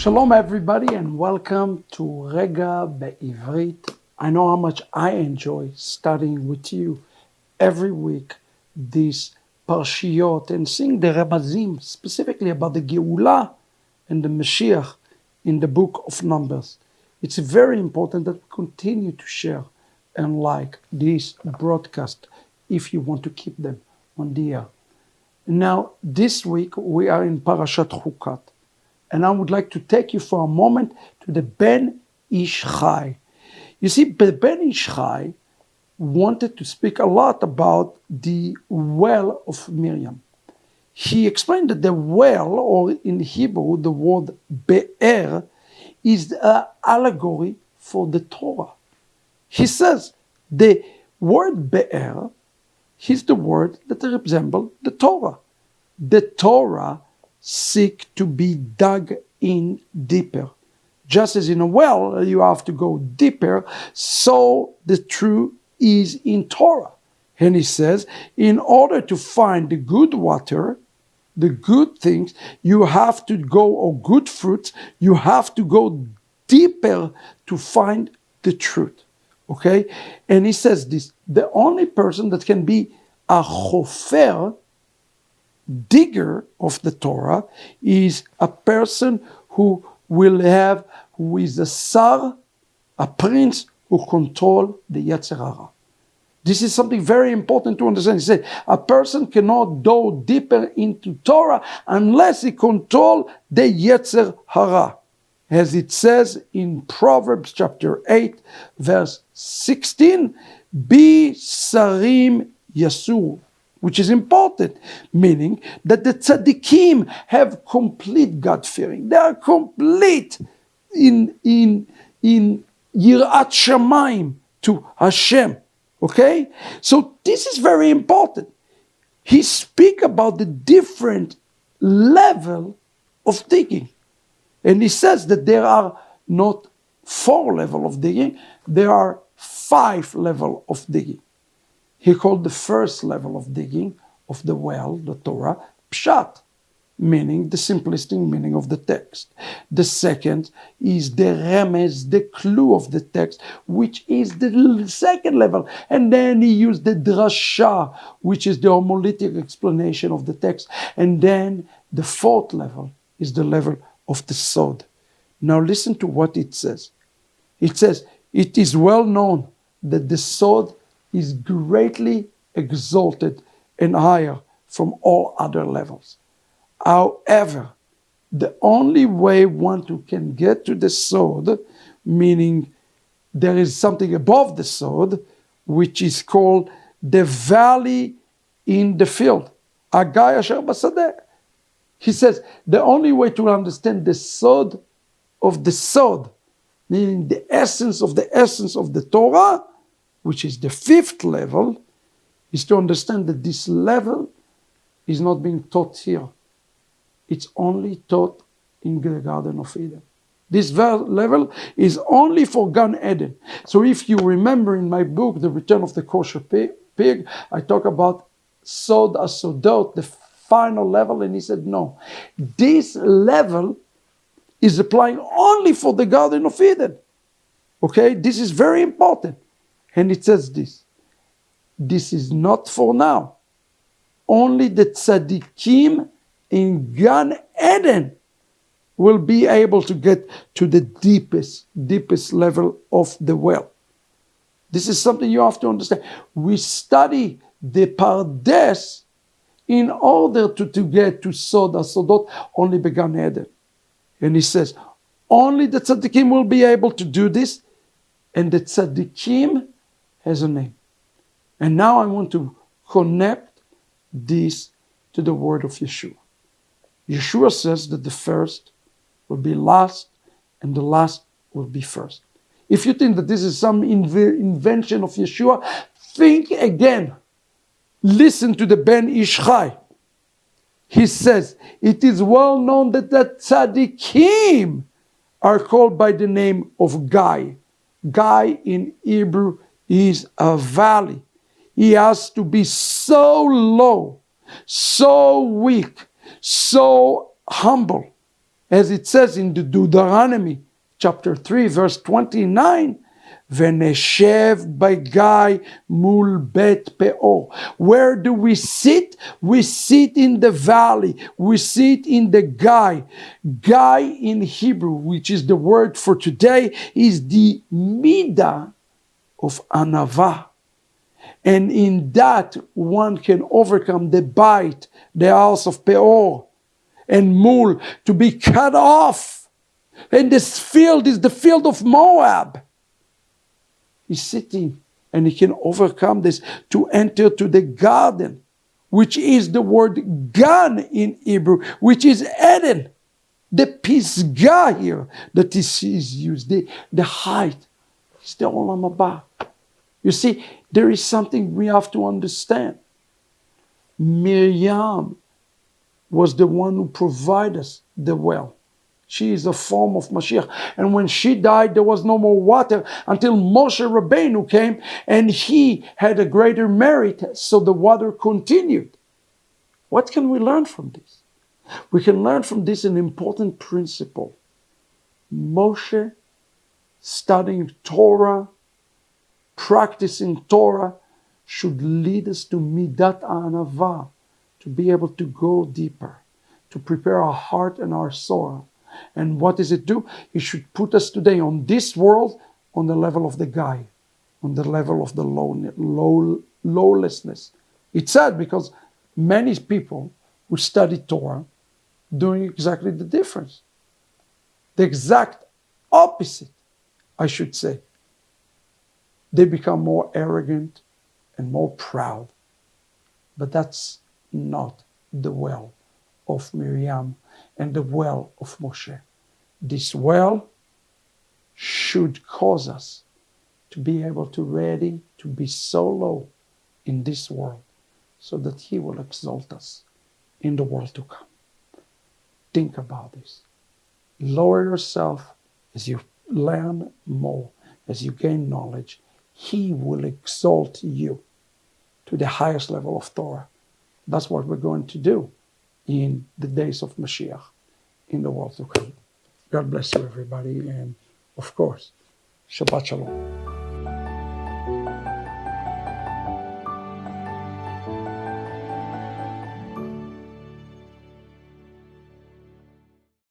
Shalom everybody and welcome to Regá בעברית. I know how much I enjoy studying with you every week these parshiyot and seeing the remazim, specifically about the Geulah and the Mashiach in the book of Numbers. It's very important that we continue to share and like this broadcast if you want to keep them on the air. Now, this week we are in Parashat Jukat. And I would like to take you for a moment to the Ben Ish Chai. You see, the Ben Ish Chai wanted to speak a lot about the well of Miriam. He explained that the well, or in Hebrew, the word Be'er, is an allegory for the Torah. He says the word Be'er is the word that resembles the Torah. The Torah seek to be dug in deeper. Just as in a well, you have to go deeper, so the truth is in Torah. And he says, in order to find the good water, the good things, you have to go, or good fruits, you have to go deeper to find the truth. Okay? And he says this, the only person that can be a chofer, digger of the Torah, is a person who is a sar, a prince who control the Yetzer Hara. This is something very important to understand. He said, a person cannot go deeper into Torah unless he control the Yetzer Hara. As it says in Proverbs chapter 8, verse 16, Bi sarim yasur, which is important, meaning that the tzaddikim have complete God-fearing. They are complete in yirat shamayim to Hashem. Okay? So this is very important. He speaks about the different level of digging. And he says that there are not 4 levels of digging, there are 5 levels of digging. He called the first level of digging of the well, the Torah, pshat, meaning the simplistic meaning of the text. The second is the remez, the clue of the text, which is the second level. And then he used the drasha, which is the homiletic explanation of the text. And then the 4th level is the level of the sod. Now listen to what it says. It says, it is well known that the sod is greatly exalted and higher from all other levels. However, the only way one can get to the sod, meaning there is something above the sod, which is called the valley in the field. Agai asher basadeh. He says the only way to understand the sod of the sod, meaning the essence of the Torah, which is the 5th level, is to understand that this level is not being taught here. It's only taught in the Garden of Eden. This level is only for Gan Eden. So if you remember in my book, The Return of the Kosher Pig, I talk about Sod Asodot, the final level, and he said, no, this level is applying only for the Garden of Eden. Okay, this is very important. And it says this is not for now. Only the tzaddikim in Gan Eden will be able to get to the deepest level of the well. This is something you have to understand. We study the Pardes in order to get to Sod HaSodot only by Gan Eden. And he says, only the tzaddikim will be able to do this, and the tzaddikim has a name. And now I want to connect this to the word of Yeshua. Yeshua says that the first will be last and the last will be first. If you think that this is some invention of Yeshua, think again. Listen to the Ben Ish Chai. He says, it is well known that the tzaddikim are called by the name of Gai. Gai in Hebrew is a valley. He has to be so low, so weak, so humble, as it says in the Deuteronomy chapter 3 verse 29, V'neshev b'gai mul bet peor. Where do we sit? We sit in the valley. We sit in the Gai. Gai in Hebrew, which is the word for today, is the midah of anava. And in that one can overcome the bite, the house of Peor, and Mul, to be cut off. And this field is the field of Moab. He's sitting and he can overcome this to enter to the garden, which is the word gan in Hebrew, which is Eden. The pisgah here that is used, the height, is the olam haba. You see, there is something we have to understand. Miriam was the one who provided us the well. She is a form of Mashiach. And when she died, there was no more water until Moshe Rabbeinu came, and he had a greater merit, so the water continued. What can we learn from this? We can learn from this an important principle. Moshe, studying Torah, practicing Torah, should lead us to Midat Anava, to be able to go deeper, to prepare our heart and our soul. And what does it do? It should put us today on this world on the level of the guy, on the level of the lawlessness. It's sad because many people who study Torah doing exactly the difference. The exact opposite, I should say. They become more arrogant and more proud. But that's not the well of Miriam and the well of Moshe. This well should cause us to be able to ready to be so low in this world so that he will exalt us in the world to come. Think about this. Lower yourself as you learn more, as you gain knowledge. He will exalt you to the highest level of Torah. That's what we're going to do in the days of Mashiach, in the world to come. God bless you, everybody, and of course, Shabbat Shalom.